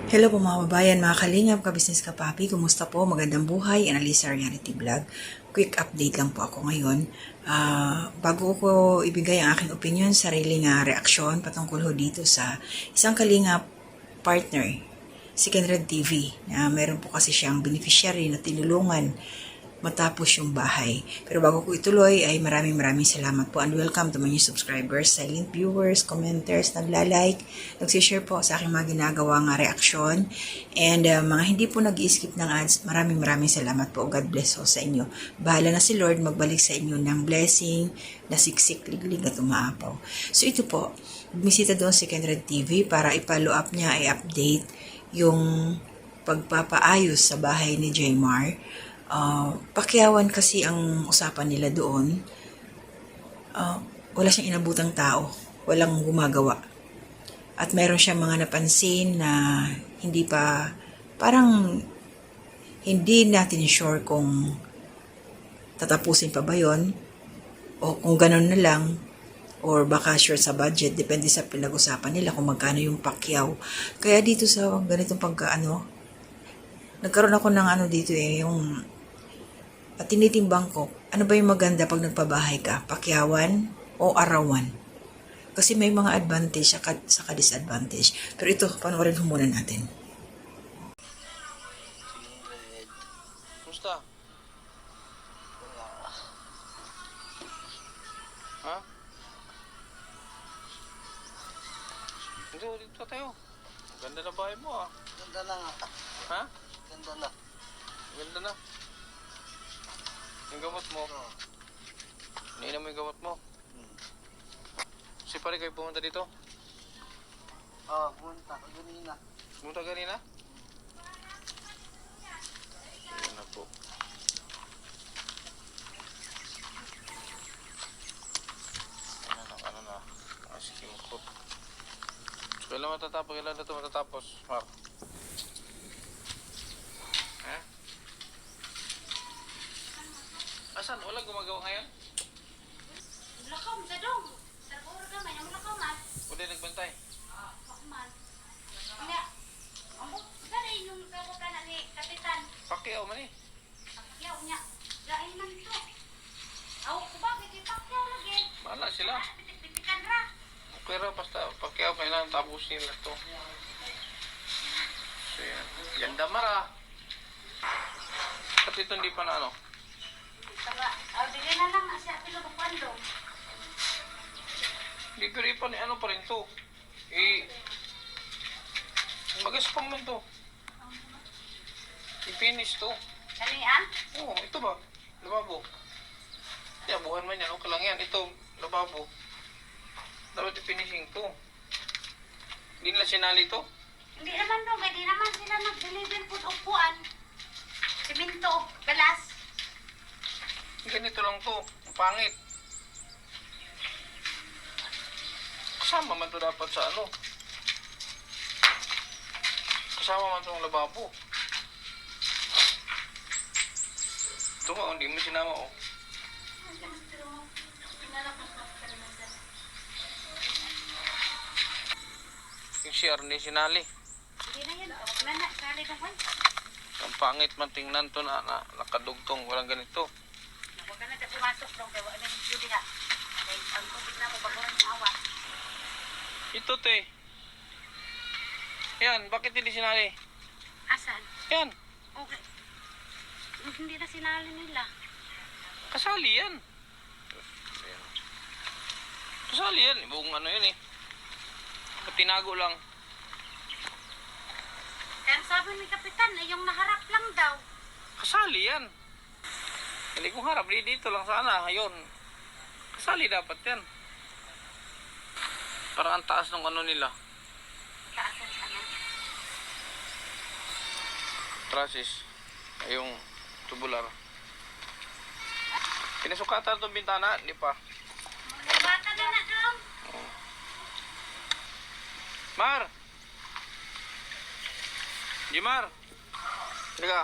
Hello po mga babayan, mga kalingap, ka-business ka papi, kumusta po? Magandang buhay, Analisa Reality Vlog. Quick update lang po ako ngayon. Bago ko ibigay ang aking opinion, sariling reaksyon patungkol ho dito sa isang kalingap partner, si Kenred TV, na meron po kasi siyang beneficiary na tinulungan matapos yung bahay. Pero bago ko ituloy ay maraming salamat po and welcome to my new subscribers, silent viewers, commenters, nagla-like, nagsishare po sa aking mga ginagawang reaksyon, and mga hindi po nag-i-skip ng ads, maraming salamat po. God bless po sa inyo. Bahala na si Lord magbalik sa inyo ng blessing na siksik, liglig at umaapaw. So ito po, bumisita doon si Kenred TV para i-follow up niya, i-update yung pagpapaayos sa bahay ni Jmar. Pakyawan kasi ang usapan nila doon. Wala siyang inabutang tao, walang gumagawa, at meron siyang mga napansin na parang hindi natin sure kung tatapusin pa ba yon, o kung ganun na lang, or baka sure sa budget, depende sa pinag-usapan nila kung magkano yung pakyaw. Kaya dito sa ganitong nagkaroon ako ng dito yung at tinitimbang ko, ano ba yung maganda pag nagpabahay ka? Pakyawan o arawan? Kasi may mga advantage saka disadvantage. Pero ito, panoorin muna natin. Kumusta? Ha? Dito tayo. Ganda na bahay mo Ganda na nga. Ha? Ganda na. Ganda na. Yung gamot mo. Iniinom mo yung gamot mo. Si pare kayo pumunta dito? Pumunta ko ganina. Pumunta kanina? Ayan na po. Ano na. Sige mo po. Kailan matatapos? Kailan na ito matatapos? Mark? Ha? Asan? Wala gumagawa ngayon? Mulakaw sa dong. Sa buro ka may mulakaw man. Wala nagbantay? Man. Nya. Amo dali yung kabukan na ni kapitan. Pakyaw man eh. Yaw nya. Lain man to. Aw ko ba kay pakyaw lagi. Bahala sila. Pipikan ra. Okay ra, basta pakyaw kailangan tapusin na to. So yan. Ganda mara. At ito hindi pa na ano. Saka dili na lang asya pilo ko kwando. Libre pa ni ano pa rin to. Magaspang man to. I-finish to. Kani ah? Oo, ito ba? Lababo. Kaya buhan man yan. Okay lang yan. Ito, lababo. Dapat i-finishing to. Hindi nila sinali to. Hindi naman do, di naman sila nag-deliver food upuan. Simento, galas. Ganito lang to. Ang pangit. Kasama man to dapat sa ano. Kasama man to ang lababo. Ito nga, hindi mo sinama oh. Yung CR ni sinali. Hindi na yan. Wala na, sali kong kwan. Ang pangit man tingnan to na nakadugtong. Walang ganito. Huwag ka na pumasok dong, kaya wala na yung beauty ha. Kaya ang tubig na mo, baguran ng awa. Ito te. Yan, bakit hindi sinali? Asan? Yan, Okay. Hindi na sinali nila. kasali yan. Kasali yan. Buong ano yun eh. Tinago lang. Kaya ang sabi ni Kapitan, yung naharap lang daw. Kasali yan. Hindi kong harap. Dito lang sana. Ayun. Kasali dapat yan. Parang ang taas ng ano nila. Kaasan ano? Trasis. Ay, yung tubular. Pinasukatan itong bintana. Hindi pa. Bata na na daw. Mar! Jimar! Teka.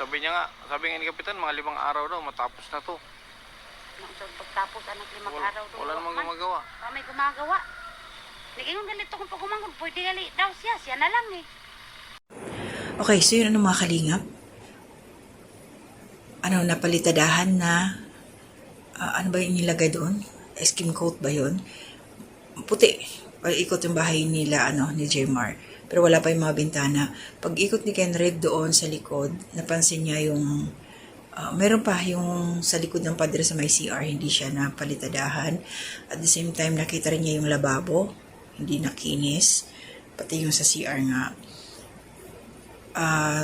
Sabi nga ni Kapitan, mga 5 araw daw, matapos na to. Pagtapos anak 5 araw doon. Wala namang gumagawa. May gumagawa. Nag-ingon galito kung pagumangod, pwede gali daw siya. Siya na lang eh. Okay, so yun mga kalingap. Napalitadahan na, ano ba yung nilagay doon? Skim coat ba yun? Puti. Ikot yung bahay nila, ni Jmar. Pero wala pa yung mga bintana. Pag ikot ni Kenred doon sa likod, napansin niya yung, meron pa yung sa likod ng padre sa may CR, hindi siya napalitadahan. At the same time, nakita rin niya yung lababo, hindi nakinis. Pati yung sa CR nga.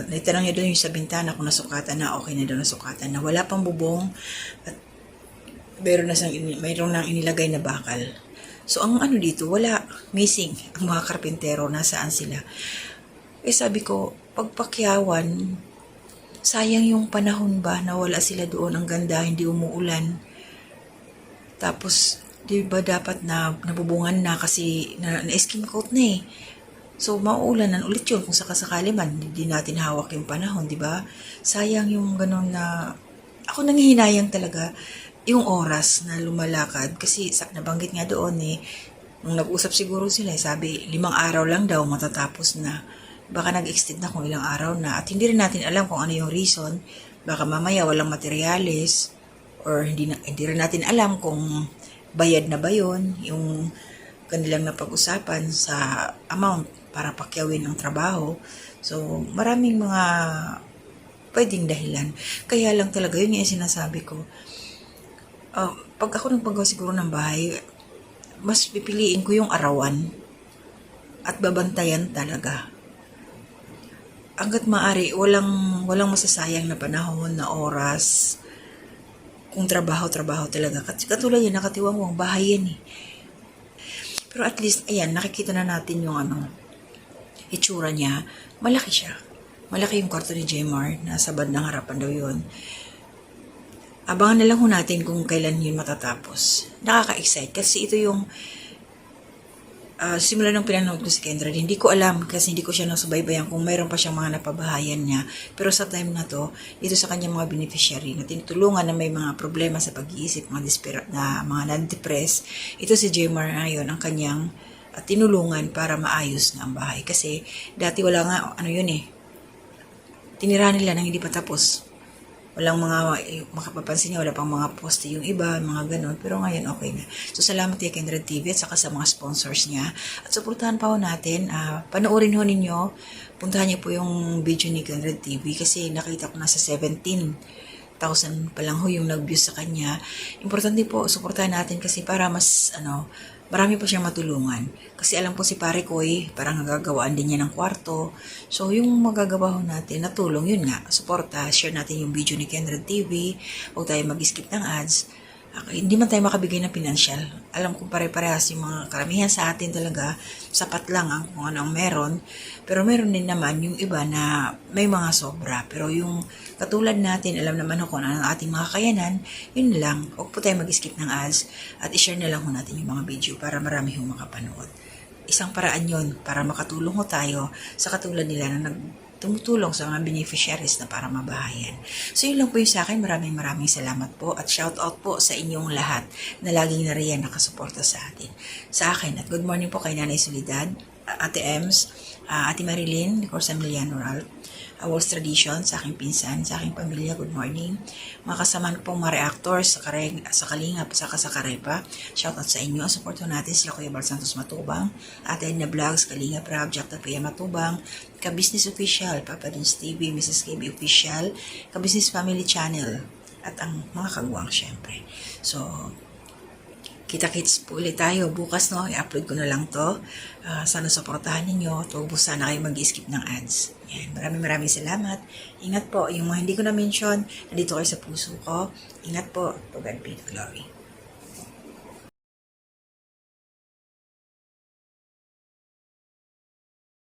Naitanong niya doon yung sa bintana kung nasukatan na, okay na daw nasukatan na. Wala pang bubong at mayroon nang inilagay na bakal. So, ang dito, wala, missing. Ang mga karpintero, nasaan sila? Sabi ko, pagpakyawan, sayang yung panahon ba na wala sila doon. Ang ganda, hindi umuulan. Tapos, di ba dapat na nabubungan na kasi na-skim coat na eh. So, mauulanan ulit yun kung sakasakali man. Hindi natin hawak yung panahon, di ba? Sayang yung gano'n na... Ako nanghihinayang talaga yung oras na lumalakad. Kasi nabanggit nga doon nung nag-usap siguro sila, sabi 5 araw lang daw matatapos na. Baka nag-extend na kung ilang araw na. At hindi rin natin alam kung ano yung reason. Baka mamaya walang materyales. Or hindi rin natin alam kung bayad na ba yun. Yung kanilang napag-usapan sa amount para pakyawin ang trabaho. So, maraming mga pwedeng dahilan. Kaya lang talaga, yun yung sinasabi ko. Pag ako nagpagawa siguro ng bahay, mas pipiliin ko yung arawan at babantayan talaga. Hanggat maaari, walang masasayang na panahon, na oras, kung trabaho talaga. Katulad yan, nakatiwang bahay yan eh. Pero at least, ayan, nakikita na natin yung itsura niya. Malaki siya. Malaki yung kwarto ni Jmar. Nasa bandang harapan daw yun. Abangan na lang natin kung kailan yun matatapos. Nakaka-excite. Kasi ito yung simula nung pinanood ko si Kendra, hindi ko alam kasi hindi ko siya nasubaybayan kung mayroon pa siyang mga napabahayan niya. Pero sa time na to, dito sa kanyang mga beneficiary na tinutulungan na may mga problema sa pag-iisip, mga non-depressed, ito si Jmar ngayon ang kanyang tinulungan para maayos na ang bahay. Kasi dati wala nga, tinira nila nang hindi pa tapos. Walang makapapansin niya, wala pang mga poste yung iba, mga ganon. Pero ngayon, okay na. So, salamat kay Kenred TV at saka sa mga sponsors niya. At supportahan pa ho natin. Panoorin ho ninyo. Puntahan niyo po yung video ni Kenred TV kasi nakita ko nasa 17,000 pa lang ho yung nag-views sa kanya. Importante po, supportahan natin kasi para mas, marami pa siyang matulungan. Kasi alam po si Pare Koy, parang nagagawaan din niya ng kwarto. So, yung magagawa ho natin na tulong, yun nga, suporta, share natin yung video ni Kenred TV, huwag tayo mag-skip ng ads. Hindi man tayo makabigay ng financial. Alam ko pare-parehas yung mga karamihan sa atin talaga, sapat lang ang kung ano ang meron. Pero meron din naman yung iba na may mga sobra. Pero yung katulad natin, alam naman kung ano ang ating mga kayanan, yun lang. Huwag po tayo mag-skip ng ads at i-share na lang ho natin yung mga video para marami hong makapanood. Isang paraan yun para makatulong ho tayo sa katulad nila na tumutulong sa mga beneficiaries na para mabahayan. So yun lang po yung sa akin. Maraming salamat po at shout out po sa inyong lahat na laging nariyan nakasuporta sa atin. Sa akin at good morning po kay Nanay Solidad, Ate Ems, Ate Marilyn, Corsa Emiliano Ralph, Walls Tradition, sa aking pinsan, sa aking pamilya, good morning. Mga kasama pong mga reactors sa Kalingap, sa Karepa, shoutout sa inyo. Support natin sila Kuya Bal Santos Matubang, Ate Edna Vlogs, Kalingap Rab, Jack Tapia Matubang, Ka-Business Official, Papa Dins TV, Mrs. KB Official, Ka-Business Family Channel, at ang mga kagwang syempre. So, kita-kits po ulit tayo. Bukas, i-upload ko na lang to. Sana supportahan ninyo. Huwag po sana kayo mag-skip ng ads. Yan. Maraming salamat. Ingat po. Yung mga hindi ko na-mention, nandito kayo sa puso ko. Ingat po. To God be the glory.